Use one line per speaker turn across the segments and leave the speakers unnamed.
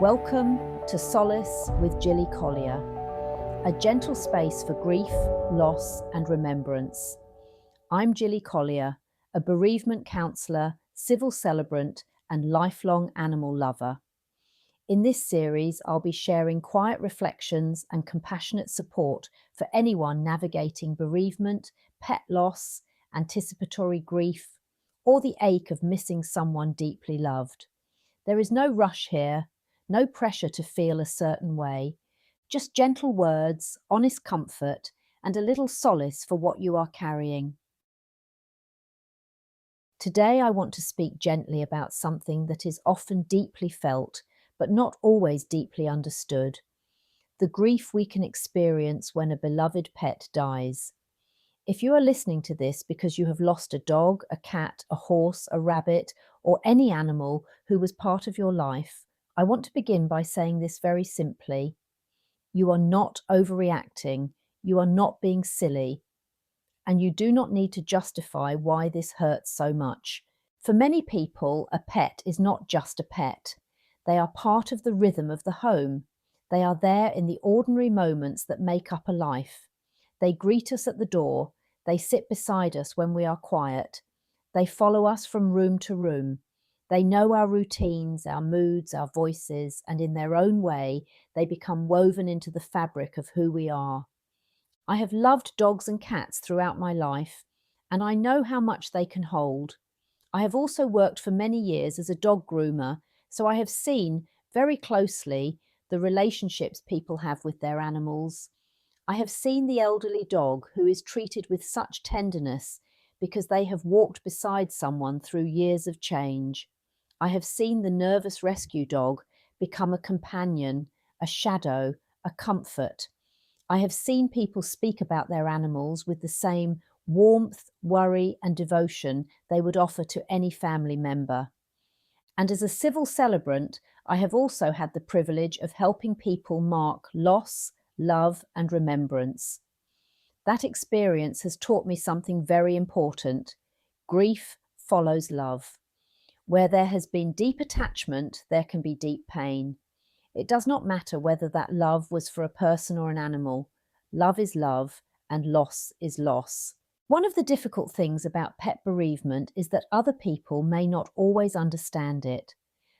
Welcome to Solace with Jilly Collier, a gentle space for grief, loss, and remembrance. I'm Jilly Collier, a bereavement counsellor, civil celebrant, and lifelong animal lover. In this series, I'll be sharing quiet reflections and compassionate support for anyone navigating bereavement, pet loss, anticipatory grief, or the ache of missing someone deeply loved. There is no rush here, no pressure to feel a certain way, just gentle words, honest comfort, and a little solace for what you are carrying. Today, I want to speak gently about something that is often deeply felt, but not always deeply understood: the grief we can experience when a beloved pet dies. If you are listening to this because you have lost a dog, a cat, a horse, a rabbit, or any animal who was part of your life, I want to begin by saying this very simply. You are not overreacting, you are not being silly, and you do not need to justify why this hurts so much. For many people, a pet is not just a pet. They are part of the rhythm of the home. They are there in the ordinary moments that make up a life. They greet us at the door. They sit beside us when we are quiet. They follow us from room to room. They know our routines, our moods, our voices, and in their own way, they become woven into the fabric of who we are. I have loved dogs and cats throughout my life, and I know how much they can hold. I have also worked for many years as a dog groomer, so I have seen very closely the relationships people have with their animals. I have seen the elderly dog who is treated with such tenderness because they have walked beside someone through years of change. I have seen the nervous rescue dog become a companion, a shadow, a comfort. I have seen people speak about their animals with the same warmth, worry, and devotion they would offer to any family member. And as a civil celebrant, I have also had the privilege of helping people mark loss, love, and remembrance. That experience has taught me something very important. Grief follows love. Where there has been deep attachment, there can be deep pain. It does not matter whether that love was for a person or an animal. Love is love, and loss is loss. One of the difficult things about pet bereavement is that other people may not always understand it.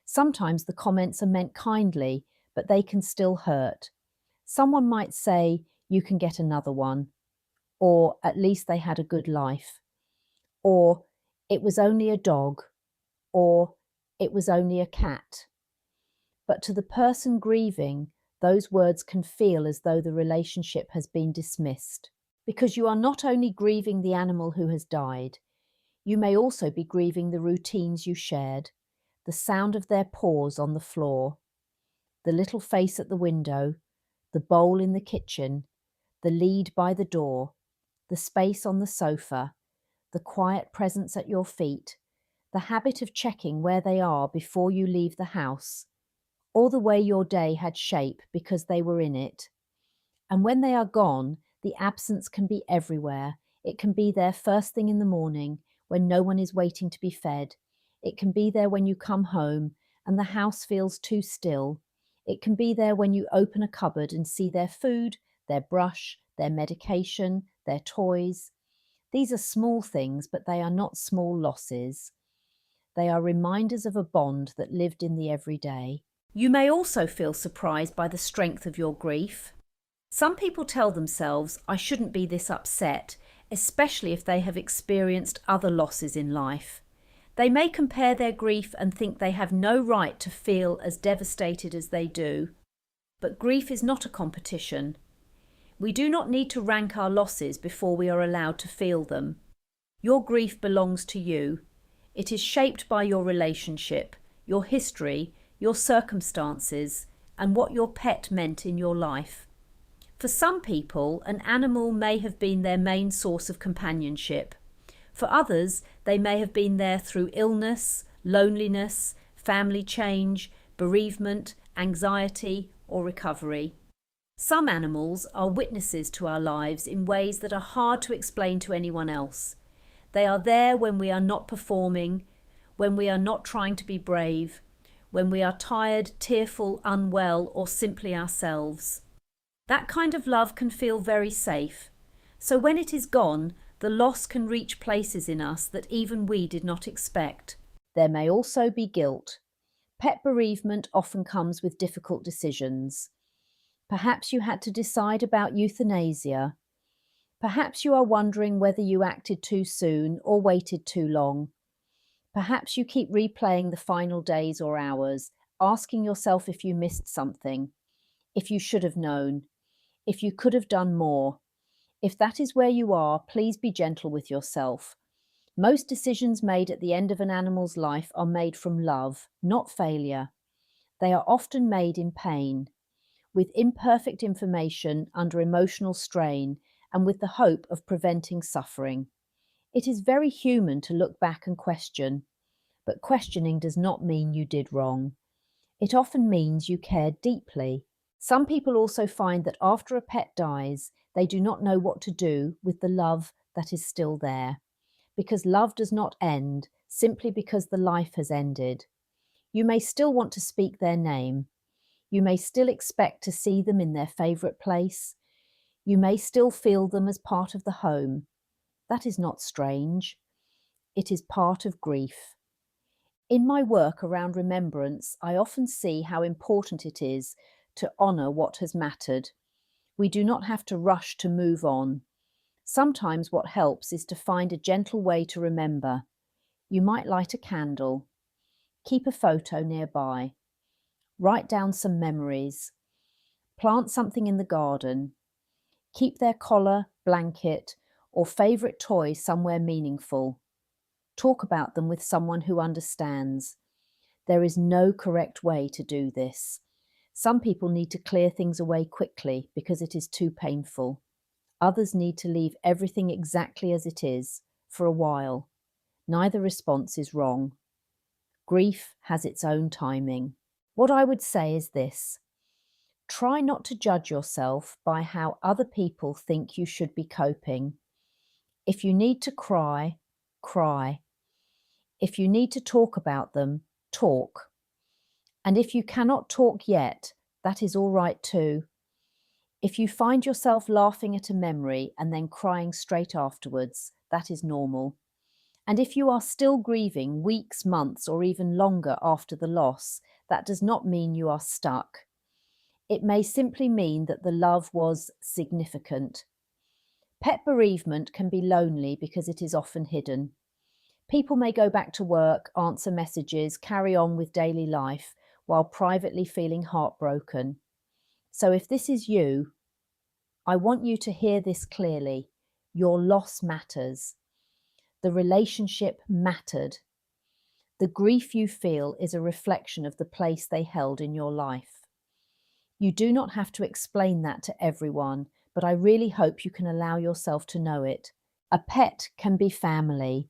Sometimes the comments are meant kindly, but they can still hurt. Someone might say, "You can get another one," or "At least they had a good life," or "It was only a dog," or "It was only a cat." But to the person grieving, those words can feel as though the relationship has been dismissed. Because you are not only grieving the animal who has died, you may also be grieving the routines you shared, the sound of their paws on the floor, the little face at the window, the bowl in the kitchen, the lead by the door, the space on the sofa, the quiet presence at your feet, the habit of checking where they are before you leave the house, or the way your day had shape because they were in it. And when they are gone, the absence can be everywhere. It can be there first thing in the morning when no one is waiting to be fed. It can be there when you come home and the house feels too still. It can be there when you open a cupboard and see their food, their brush, their medication, their toys. These are small things, but they are not small losses. They are reminders of a bond that lived in the everyday. You may also feel surprised by the strength of your grief. Some people tell themselves, "I shouldn't be this upset," especially if they have experienced other losses in life. They may compare their grief and think they have no right to feel as devastated as they do. But grief is not a competition. We do not need to rank our losses before we are allowed to feel them. Your grief belongs to you. It is shaped by your relationship, your history, your circumstances, and what your pet meant in your life. For some people, an animal may have been their main source of companionship. For others, they may have been there through illness, loneliness, family change, bereavement, anxiety, or recovery. Some animals are witnesses to our lives in ways that are hard to explain to anyone else. They are there when we are not performing, when we are not trying to be brave, when we are tired, tearful, unwell, or simply ourselves. That kind of love can feel very safe. So when it is gone, the loss can reach places in us that even we did not expect. There may also be guilt. Pet bereavement often comes with difficult decisions. Perhaps you had to decide about euthanasia. Perhaps you are wondering whether you acted too soon or waited too long. Perhaps you keep replaying the final days or hours, asking yourself if you missed something, if you should have known, if you could have done more. If that is where you are, please be gentle with yourself. Most decisions made at the end of an animal's life are made from love, not failure. They are often made in pain, with imperfect information, under emotional strain, and with the hope of preventing suffering. It is very human to look back and question, but questioning does not mean you did wrong. It often means you cared deeply. Some people also find that after a pet dies, they do not know what to do with the love that is still there, because love does not end simply because the life has ended. You may still want to speak their name. You may still expect to see them in their favourite place. You may still feel them as part of the home. That is not strange. It is part of grief. In my work around remembrance, I often see how important it is to honour what has mattered. We do not have to rush to move on. Sometimes what helps is to find a gentle way to remember. You might light a candle, keep a photo nearby, write down some memories, plant something in the garden, keep their collar, blanket, or favourite toy somewhere meaningful. Talk about them with someone who understands. There is no correct way to do this. Some people need to clear things away quickly because it is too painful. Others need to leave everything exactly as it is for a while. Neither response is wrong. Grief has its own timing. What I would say is this: try not to judge yourself by how other people think you should be coping. If you need to cry, cry. If you need to talk about them, talk. And if you cannot talk yet, that is all right too. If you find yourself laughing at a memory and then crying straight afterwards, that is normal. And if you are still grieving weeks, months, or even longer after the loss, that does not mean you are stuck. It may simply mean that the love was significant. Pet bereavement can be lonely because it is often hidden. People may go back to work, answer messages, carry on with daily life, while privately feeling heartbroken. So if this is you, I want you to hear this clearly. Your loss matters. The relationship mattered. The grief you feel is a reflection of the place they held in your life. You do not have to explain that to everyone, but I really hope you can allow yourself to know it. A pet can be family,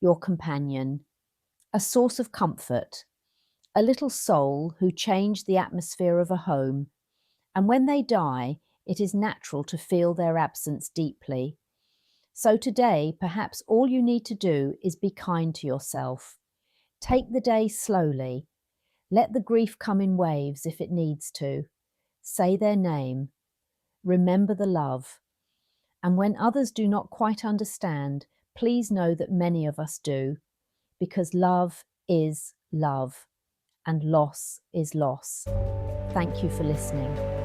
your companion, a source of comfort, a little soul who changed the atmosphere of a home. And when they die, it is natural to feel their absence deeply. So today, perhaps all you need to do is be kind to yourself. Take the day slowly. Let the grief come in waves if it needs to. Say their name. Remember the love. And when others do not quite understand, please know that many of us do, because love is love, and loss is loss. Thank you for listening.